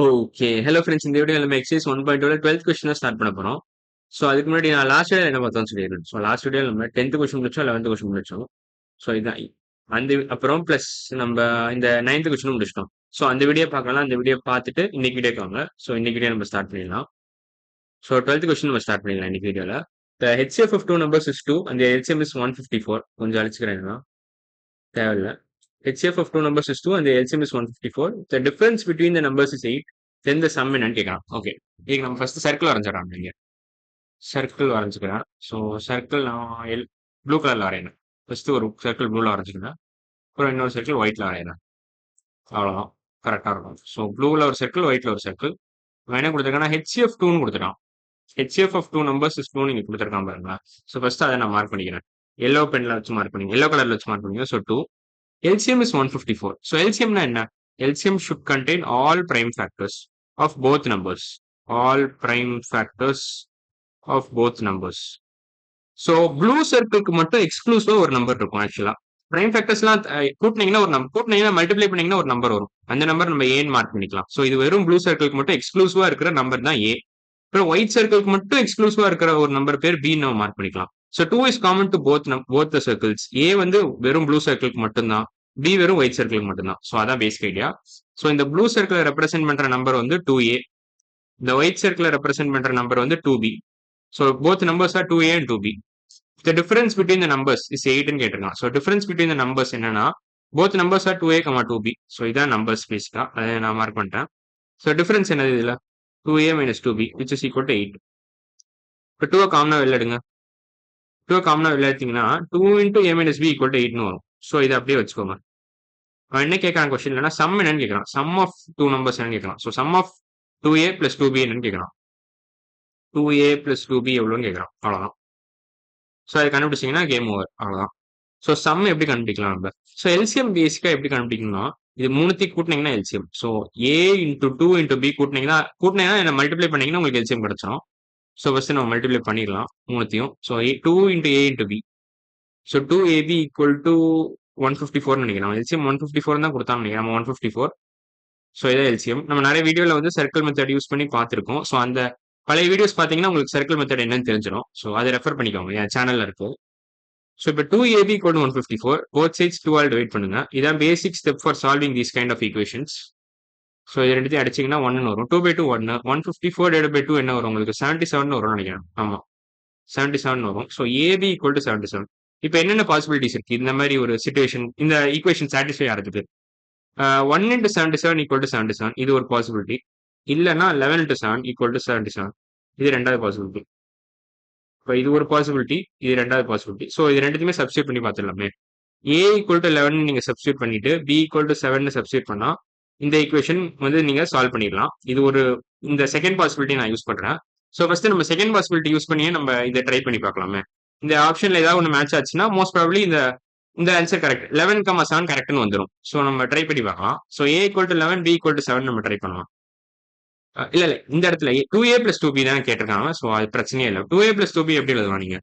Okay. Hello friends. இந்த வீடியோல நம்ம எக்சர்சைஸ் 1.2ல 12த் கொஸ்டின் தான் ஸ்டார்ட் பண்ண போறோம். ஸோ அதுக்கு முன்னாடி நான் லாஸ்ட் வீடியோல என்ன பார்த்தோம்னு சொல்லிடுறேன். ஸோ லாஸ்ட் வீடியோல நம்ம 10த் கொஸ்டின் முடிச்சோம், 11த் கொஸ்டின் முடிச்சோம். ஸோ இதான் அந்த அப்புறம் பிளஸ் நம்ம இந்த 9த் கொஸ்டினும் முடிச்சிட்டோம். ஸோ அந்த வீடியோ பார்க்கலாம். அந்த வீடியோ பார்த்துட்டு இன்னைக்கு வீடியோக்கு வாங்க. ஸோ இன்னைக்கு வீடியோ நம்ம ஸ்டார்ட் பண்ணிடலாம். ஸோ 12த் கொஸ்டின் நம்ம ஸ்டார்ட் பண்ணிடலாம் இன்னைக்கு வீடியோல. The HCF of two numbers is 2 and the LCM is 154. கொஞ்சம் அழிச்சுக்கிறேன் நான். தேவையில்ல. HCF of two numbers is 2 and the LCM is 154. The difference between the numbers is 8. Then the sum என்னன்னு கேட்கலாம். Okay. இதுக்கு நம்ம ஃபர்ஸ்ட் சர்க்கிள் வரைஞ்சிடலாம் இங்க. Circle வரைஞ்சுக்கிறேன். So circle நான் blue கலர்ல வரையணும். ஃபர்ஸ்ட் ஒரு சர்க்கிள் ப்ளூல வரைஞ்சுக்கிறேன். அப்புறம் இன்னொரு சர்க்கிள் ஒயிட்ல வரையறேன். அவ்வளவுதான். கரெக்டா இருக்கும். ஸோ ப்ளூல ஒரு சர்க்கிள், ஒயிட்ல ஒரு சர்க்கிள். அவன் என்ன கொடுத்துருக்கான்னா HCF 2ன்னு கொடுத்துருக்கான். HCF of two numbers is 2 நீங்க கொடுத்துருக்கான் பாருங்களா. ஸோ ஃபர்ஸ்ட் அதை நான் மார்க் பண்ணிக்கிறேன். எல்லோ பென்ல வச்சு மார்க் பண்ணிங்க. எல்லோ கலர்ல வச்சு மார்க் பண்ணிங்க. So 2. LCM is 154. So LCM na enna? LCM should contain all prime factors of both numbers. All prime factors of both numbers. So blue circle க்கு மட்டும் எக்ஸ்க்ளூசிவா ஒரு நம்பர் இருக்கும் ஆக்சுவலா. பிரைம் ஃபேக்டர்ஸ்லாம் கூட்டினீங்கன்னா ஒரு நம்பர், கூட்டினீங்கன்னா மல்டிப்ளை பண்ணீங்கன்னா ஒரு நம்பர் வரும். அந்த நம்பர் நம்ம ஏன்னு மார்க் பண்ணிக்கலாம். ஸோ இது வெறும் ப்ளூ சர்க்கிளுக்கு மட்டும் எக்ஸ்க்ளூசிவா இருக்கிற நம்பர் தான் ஏ. அப்புறம் ஒயிட் சர்க்கிளுக்கு மட்டும் எக்ஸ்க்ளூசிவா இருக்கிற ஒரு நம்பர் பேர் பி நம்ம மார்க் பண்ணிக்கலாம். So 2 is common to both the circles. A வந்து வெறும் ப்ளூ சர்க்கிளுக்கு மட்டும்தான், பி வெறும் ஒயிட் சர்க்கிளுக்கு மட்டும்தான். ஸோ அதான் பேசிக் ஐடியா. ஸோ இந்த ப்ளூ சர்க்கிளை ரெப்ரசென்ட் பண்ற நம்பர் வந்து 2a. இந்த ஒயிட் சர்க்கிளை ரெப்ரசென்ட் பண்ற நம்பர் வந்து 2b. So both numbers are 2a and 2b. The difference between the numbers is 8 ன்னு கேட்டிருக்கான். So difference between the numbers என்னன்னா both numbers are 2a, 2b. So இதான் numbers பேசிக்கா. அதை நான் மார்க் பண்ணிட்டேன். ஸோ டிஃபரன்ஸ் என்னது இதுல? 2a minus 2b which is equal to 8. இப்போ 2 காமனா வெளில எடுங்க. 2 காமனா வெளில எடுத்தீங்கன்னா 2 into a minus b equal to 8 வரும். ஸோ இதை அப்படியே வச்சுக்கோங்க. அவன் என்ன கேட்கறான் கொஸ்டின் இல்லைன்னா சம் என்னன்னு கேட்கறான். சம் ஆஃப் டூ நம்பர்ஸ் என்னன்னு கேட்கறான். So some of 2a plus 2b என்னன்னு கேட்கறான். 2a plus 2b எவ்வளோன்னு கேட்கறான். அவ்வளோதான். ஸோ அதை கண்டுபிடிச்சிங்கன்னா கேம் ஓவர். அவ்வளோதான். ஸோ சம் எப்படி கண்டுபிடிக்கலாம் நம்ம? ஸோ எல்சிஎம் பேசிக்கா எப்படி கண்டுபிடிக்கணும்னா இது மூணுத்தையும் கூட்டினீங்கன்னா LCM. So A into 2 into B கூட்டினீங்கன்னா என்ன மல்டிப்ளை பண்ணீங்கன்னா உங்களுக்கு எல்சிஎம் கிடைச்சிடும். ஸோ ஃபர்ஸ்ட் நம்ம மல்டிப்ளை பண்ணிடலாம் மூணுத்தையும். So 2 into A into B. So 2ab equal to 154 நினைக்கிறேன். எல்சிஎம் 154 தான் கொடுத்தான்னு நினைக்கிறேன். நம்ம 154. ஸோ இதான் எல்சிஎம். நம்ம நிறைய வீடியோல வந்து சர்க்கிள் மெத்தட் யூஸ் பண்ணி பார்த்துருக்கோம். ஸோ அந்த பழைய வீடியோஸ் பார்த்தீங்கன்னா உங்களுக்கு சர்க்கிள் மெத்தட் என்னன்னு தெரிஞ்சிடும். ஸோ அதை ரெஃபர் பண்ணிக்கோங்க, என் சேனல்ல இருக்கு. ஸோ இப்போ 2ab equal to 154. Both sides 2 ஆல் டிவைட் பண்ணுங்க. இதான் basic step for solving these kind of equations. So இது ரெண்டுத்தையும் அடிச்சிங்கன்னா 1 வரும். 2/2 1. 154 divided by 2 என்ன வரும் உங்களுக்கு? 77 வரும்னு நினைக்கிறேன். ஆமா, 77 வரும். So AB equal to 77. இப்போ என்னென்ன பாசிபிலிட்டிஸ் இருக்கு இந்த மாதிரி ஒரு சிச்சுவேஷன், இந்த ஈக்குவேஷன் சாட்டிஸ்ஃபை ஆகிறதுக்கு? 1 into 77 equal to 77. இது ஒரு பாசிபிலிட்டி. இல்லைன்னா 11 into 7 equal to 77. இது ரெண்டாவது பாசிபிலிட்டி. இப்போ இது ஒரு பாசிபிலிட்டி, இது ரெண்டாவது பாசிபிலிட்டி. ஸோ இது ரெண்டுத்தையுமே சப்ஸ்டியூட் பண்ணி பார்த்துடலாமே. ஏ ஈக்குவல் டு 11 நீங்க சப்ஸ்டியூட் பண்ணிட்டு பி ஈக்குவல் டு 7 சப்ஸ்டியூட் பண்ணா இந்த ஈக்குவேஷன் வந்து நீங்க சால்வ் பண்ணிடலாம். இது ஒரு இந்த செகண்ட் பாசிபிலிட்டி நான் யூஸ் பண்றேன். ஸோ ஃபர்ஸ்ட் நம்ம செகண்ட் பாசிபிலிட்டி யூஸ் பண்ணியே நம்ம இதை ட்ரை பண்ணி பார்க்கலாமே. இந்த ஆப்ஷன்ல ஏதாவது ஒன்று மேட்ச் ஆச்சுன்னா மோஸ்ட் ப்ராபப்லி இந்த ஆன்சர் கரெக்ட். 11,7 கரெக்ட்னு வந்துடும். ஸோ நம்ம ட்ரை பண்ணி பார்க்கலாம். So A equal to 11, B equal to 7 நம்ம ட்ரை பண்ணலாம். இல்ல இந்த இடத்துல 2a plus 2b தான் கேட்டிருக்காங்க. ஸோ அது பிரச்சனையே இல்லை. 2a plus 2b எப்படி எழுதலாம் நீங்க?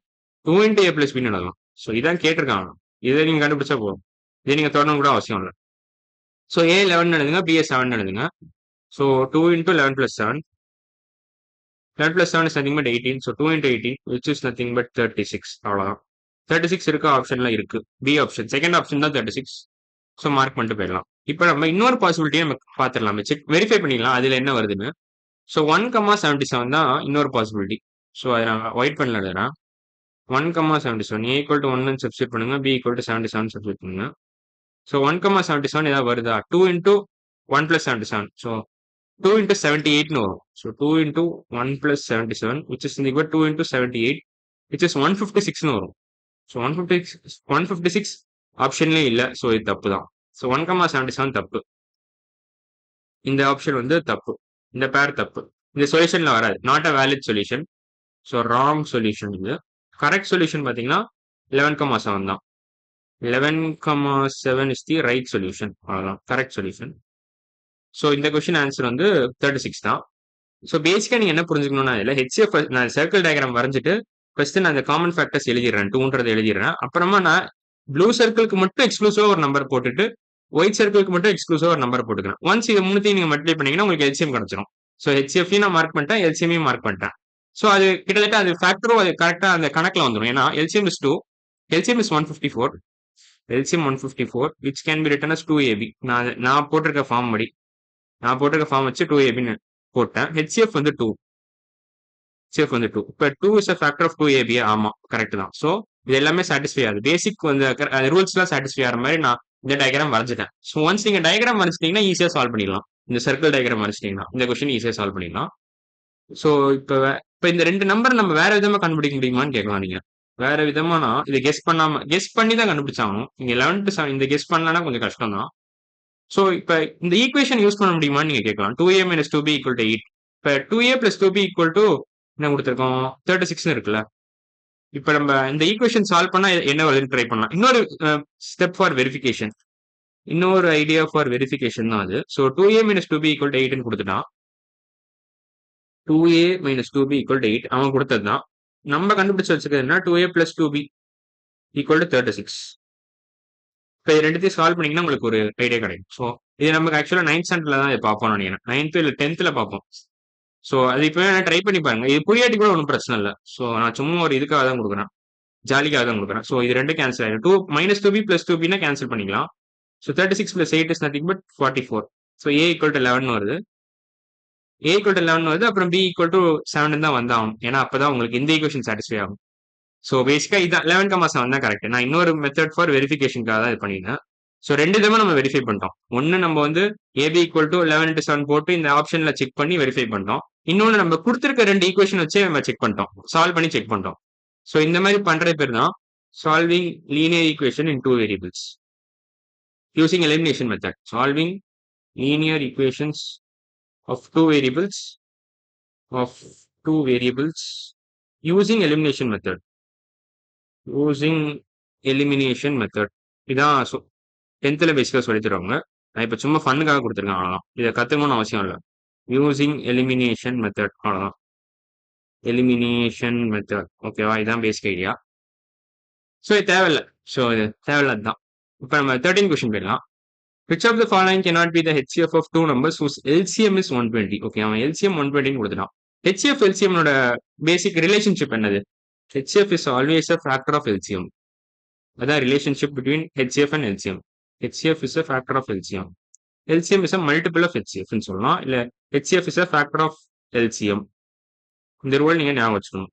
2 into a plus b எழுதலாம். ஸோ இதான் கேட்டிருக்காங்க. இதை நீங்க கண்டுபிடிச்சா போதும். இதை நீங்க தொடரணும் கூட அவசியம் இல்லை. ஸோ ஏ 11 எழுதுங்க, பிஏ 7 எழுதுங்க. So 2 into 11 plus 7. 11 plus 7 is nothing but 18. So 2 into 18 which is nothing but 36. அவ்வளவுதான். 36 இருக்க ஆப்ஷன்ல இருக்கு. பி ஆப்ஷன், செகண்ட் ஆப்ஷன் தான் 36. ஸோ மார்க் பண்ணிட்டு போயிடலாம். இப்போ நம்ம இன்னொரு பாசிபிலிட்டியை நம்ம பார்த்துடலாம், செக் வெரிஃபை பண்ணிக்கலாம் அதுல என்ன வருதுன்னு. ஸோ 1,77 தான் இன்னொரு பாசிபிலிட்டி. ஸோ அதை நான் ஒயிட் பண்ணல எழுதுறேன். 1,77 ஏ ஈக்குவல் டு 1 சப்ஸ்டியூட் பண்ணுங்க, பி ஈக்குவல் டு 77 சப்ஸ்டியூட் பண்ணுங்க. ஸோ 1,77 ஏதாவது வருதா? 2 into 1 plus 77. ஸோ 2 into 78 வரும். So 2 into 1 plus 77 which is equal to 2 into 78 which is 156 வரும். ஸோ 156 ஆப்ஷன்லேயே இல்லை. ஸோ இது தப்பு தான். ஸோ 1,77 தப்பு. இந்த ஆப்ஷன் வந்து தப்பு. இந்த பேர் தப்பு. இந்த சொல்யூஷன்ல வராது. Not a valid solution. So wrong solution இது. கரெக்ட் சொல்யூஷன் பார்த்தீங்கன்னா 11,7 தான். 11,7 இஸ் தி ரைட் சொல்யூஷன். அவ்வளோதான் கரெக்ட் சொல்யூஷன். ஸோ இந்த கொஸ்டின் ஆன்சர் வந்து 36 தான். ஸோ பேசிக்கா நீங்க என்ன புரிஞ்சுக்கணும்னா இல்லை ஹெச்சிஎஃப் நான் சர்க்கிள் டயக்ராம் வரைஞ்சிட்டு ஃபர்ஸ்ட் நான் அந்த காமன் ஃபேக்டர்ஸ் எழுதிடுறேன், 2ன்றது எழுதிடுறேன். அப்புறமா நான் ப்ளூ சர்க்கிளுக்கு மட்டும் எக்ஸ்க்ளூசிவா ஒரு நம்பர் போட்டுட்டு ஒயிட் சர்க்கிளுக்கு மட்டும் எக்ஸ்க்ளூசிவா ஒரு நம்பர் போட்டுக்கிறேன். ஒன்ஸ் இது மூணுத்தையும் நீங்க மல்டிப்ளை பண்ணீங்கன்னா உங்களுக்கு எல்சிஎம் கிடைச்சிரும். ஸோ ஹெச்எஃப் நான் மார்க் பண்ணிட்டேன், எல்சிஎம் மார்க் பண்ணிட்டேன். ஸோ அது கிட்டத்தட்ட அது ஃபேக்டரும் அது கரெக்டா அந்த கணக்குல வந்துடும். ஏன்னா LCM is 2, LCM is 154, LCM 154 which can be written as 2ab. நான் போட்டிருக்க ஃபார்ம் படி நான் போட்டிருக்க ஃபார்ம் வச்சு 2abன்னு போட்டேன். ஹெச்எஃப் வந்து 2, ஹெச்எஃப் வந்து 2. இப்போ 2 is a factor of 2ab. ஆமா கரெக்ட் தான். ஸோ இது எல்லாமே சாட்டிஸ்ஃபை ஆகுது. பேசிக் வந்து ரூல்ஸ்லாம் சாட்டிஸ்ஃபை ஆகிற மாதிரி நான் இந்த டயக்ராம் வரைஞ்சிட்டேன். ஸோ ஒன்ஸ் நீங்க டயக்ராம் வரைச்சிட்டீங்கன்னா ஈஸியா சால்வ் பண்ணிடலாம். இந்த சர்க்கிள் டயக்ராம் வரைச்சிட்டீங்கன்னா இந்த கொஸ்டின் ஈஸியா சால்வ் பண்ணிடலாம். ஸோ இப்போ இந்த ரெண்டு நம்பர் நம்ம வேற விதமா கண்டுபிடிக்க முடியுமான்னு கேட்கலாம் நீங்க. வேற விதமானா இதை கெஸ் பண்ணி தான் கண்டுபிடிச்சாகணும். நீங்க 11 இந்த கெஸ் பண்ணலன்னா கொஞ்சம் கஷ்டம் தான். ஸோ இப்போ இந்த ஈக்குவேஷன் யூஸ் பண்ண முடியுமான்னு நீங்க கேட்கலாம். 2a minus 2b equal to 8. இப்போ 2a plus 2b equal to என்ன கொடுத்துருக்கோம், 36 இருக்குல்ல. இப்போ நம்ம இந்த ஈக்குவேஷன் சால்வ் பண்ணா என்ன வருதுன்னு ட்ரை பண்ணலாம். இன்னொரு ஸ்டெப் ஃபார் வெரிஃபிகேஷன், இன்னொரு ஐடியா ஃபார் வெரிஃபிகேஷன் தான் அது. So 2a minus 2b equal to 8ன்னு கொடுத்துட்டான். 2a minus 2b equal to 8 அவன் கொடுத்தது தான். நம்ம கண்டுபிடிச்சு வச்சுக்கிறதுனா 2a plus 2b equal to 36. இப்போ இது ரெண்டுத்தையும் சால்வ் பண்ணீங்கன்னா உங்களுக்கு ஒரு ஐடியா கிடைக்கும். ஸோ இது நமக்கு ஆக்சுவலாக 9th ஸ்டாண்டர்ட்ல தான் இதை பார்ப்போம் நினைக்கிறேன். 9th இல்லை 10th பார்ப்போம். ஸோ அது இப்போ ட்ரை பண்ணி பாருங்க. இது புரியாட்டி கூட ஒன்றும் பிரச்சனை இல்லை. ஸோ நான் சும்மா ஒரு இதுக்காக தான் கொடுக்குறேன், ஜாலிக்காக தான் கொடுக்குறேன். ஸோ இது ரெண்டு கேன்சல் ஆகிடும். 2 minus 2b plus 2bனா கேன்சல் பண்ணிக்கலாம். So 36 plus 8 is nothing but 44. So a equal to 11 வருது. a equal to 11 வருது. அப்புறம் b equal to 7 தான் வந்தாகணும். ஏன்னா அப்பதான் உங்களுக்கு இந்த ஈக்குவேஷன் சாட்டிஸ்ஃபை ஆகும். ஸோ பேசிக்கா இதான் 11,7 தான் கரெக்ட். நான் இன்னொரு மெத்தட் ஃபார் வெரிஃபிகேஷனுக்காக தான் இது பண்ணியிருந்தேன். ஸோ ரெண்டு விதமா நம்ம வெரிஃபை பண்ணிட்டோம். ஒன்னு நம்ம வந்து ab equal to 11 into 7 போட்டு இந்த ஆப்ஷன்ல செக் பண்ணி வெரிஃபை பண்ணிட்டோம். இன்னொன்னு நம்ம கொடுத்துருக்க ரெண்டு ஈக்குவேஷன் வச்சே நம்ம செக் பண்ணிட்டோம், சால்வ் பண்ணி செக் பண்ணிட்டோம். ஸோ இந்த மாதிரி பண்ற பேர் தான் solving linear equation in 2 variables using elimination method. Solving linear equations of two variables using elimination method. இதான் 10th பேசிக்கா சொல்லி தருவாங்க. நான் இப்ப சும்மா ஃபன்னுக்காக கொடுத்துருக்கேன், அவ்வளவுதான். இதை கத்துக்கணும்னு அவசியம் இல்லை. யூசிங் எலிமினேஷன் மெத்தட், அவ்வளவுதான். எலிமினேஷன் மெத்தட், ஓகேவா? இதான் பேசிக் ஐடியா. ஸோ இது தேவையில்லை. ஸோ இது தேவையில்லாதான். இப்போ நம்ம 13 கொஸ்டின் போயிடலாம். Which of the following cannot be the HCF of two numbers whose LCM is 120? Okay, அவன் LCM 120 கொடுத்துட்டான். HCF LCM ஓட பேசிக் ரிலேஷன்ஷிப் என்னது? HCF is always a factor of LCM. அதான் relationship between HCF and LCM. HCF is a factor of LCM. LCM is a multiple of HCF ன்னு சொல்லலாம். இல்ல HCF is a factor of LCM. இந்த rule நீங்க ஞாபகம் வச்சுக்கணும்,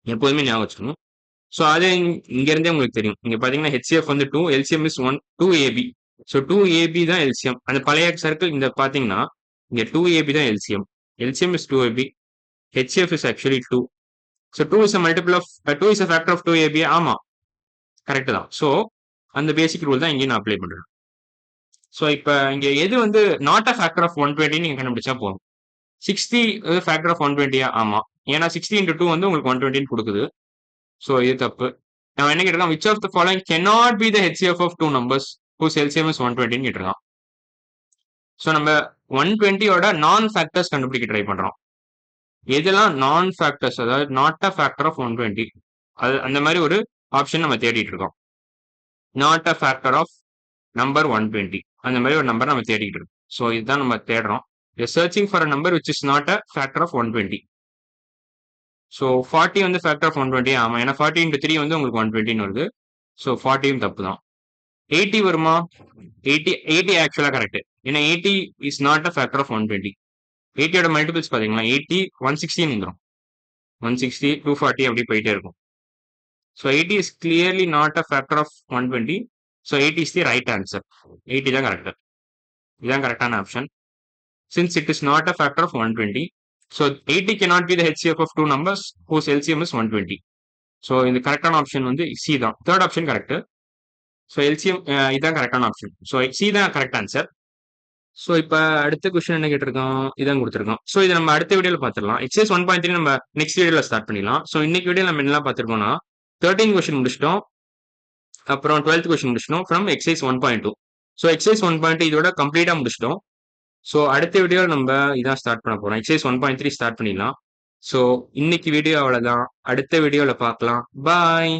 எப்போதுமே ஞாபகம் வச்சுக்கணும். ஸோ அது இங்க இருந்தே உங்களுக்கு தெரியும். இங்க பாத்தீங்கன்னா HCF வந்து 2, LCM is 1, 2AB. So 2AB தான் எல்சிஎம். அந்த பழைய சர்க்கிள் இந்த பாத்தீங்கன்னா இங்க 2AB தான் LCM. LCM is 2AB. HCF is actually 2. So 2 is a multiple of 2 is a factor of 2AB. ஆமா கரெக்ட் தான். ஸோ அந்த பேசிக் ரூல் தான் இங்கே நான் அப்ளை பண்றேன். ஸோ இப்போ இங்க எது வந்து நாட் அ ஃபேக்டர் ஆஃப் 120 நீங்க கண்டுபிடிச்சா போதும். 60 ஃபேக்டர் ஆஃப் 120. ஆமா, ஏன்னா 60 into 2 வந்து உங்களுக்கு 120 கொடுக்குது. ஸோ இது தப்பு. நான் என்ன கேட்டிருக்கேன், which of the following cannot be the HCF of two numbers whose LCM is 120 கேட்டிருக்கான். ஸோ நம்ம 120யோட நான் ஃபேக்டர்ஸ் கண்டுபிடிக்க ட்ரை பண்றோம். எதெல்லாம் நான் ஃபேக்டர்ஸ், அதாவது நாட் அ ஃபேக்டர் ஆஃப் 120, அது அந்த மாதிரி ஒரு ஆப்ஷன் நம்ம தேடிட்டு இருக்கோம். Not a factor of number 120, அந்த மாதிரி ஒரு நம்பர் நம்ம தேடிட்டு இருக்கோம். ஸோ இதுதான் நம்ம தேடுறோம். Searching for a number which is not a factor of 120. So 40 வந்து ஃபேக்டர் ஆஃப் 120. ஆமா, ஏன்னா 40 into 3 வந்து உங்களுக்கு 120 வருது. ஸோ 40யும் தப்பு தான். 80 வருமா? 80 ஆக்சுவலா கரெக்ட். ஏன்னா 80 is not a factor of 120. 80யோட மல்டிபிள்ஸ் பாத்தீங்கன்னா 80 160 வந்துடும். 160 240 அப்படி போயிட்டே இருக்கும். So 80 is clearly not a factor of 120. So 80 is the right answer. 80 தான் கரெக்ட். இதுதான் கரெக்டான option. Since it is not a factor of 120, so 80 cannot be the HCF of two numbers whose LCM is 120. So இந்த கரெக்டான option வந்து C தான். Third option correct. So LCM இதான் கரெக்டான option. So C தான் correct answer. So இப்போ அடுத்த question என்ன கேட்டிருக்கோம், இதான் கொடுத்துருக்கோம். ஸோ இதை நம்ம அடுத்த வீடியோல பார்த்துடலாம். எக்ஸசைஸ் 1.3 நம்ம நெக்ஸ்ட் வீடியோல ஸ்டார்ட் பண்ணிடலாம். ஸோ இன்னைக்கு வீடியோ நம்ம என்னெல்லாம் பார்த்துருக்கோம்னா 13 கொஸ்டின் முடிச்சிட்டோம், அப்புறம் 12th கொஸ்டின் முடிச்சிட்டோம் ஃப்ரம் எக்ஸசைஸ் 1.2. ஸோ எக்ஸசைஸ் 1.2 இதோட கம்ப்ளீட்டா முடிச்சிட்டோம். ஸோ அடுத்த வீடியோ நம்ம இதான் ஸ்டார்ட் பண்ண போறோம். எக்ஸசைஸ் 1.3 ஸ்டார்ட் பண்ணிடலாம். ஸோ இன்னைக்கு வீடியோ அவ்வளோதான். அடுத்த வீடியோவில் பார்க்கலாம். பாய்.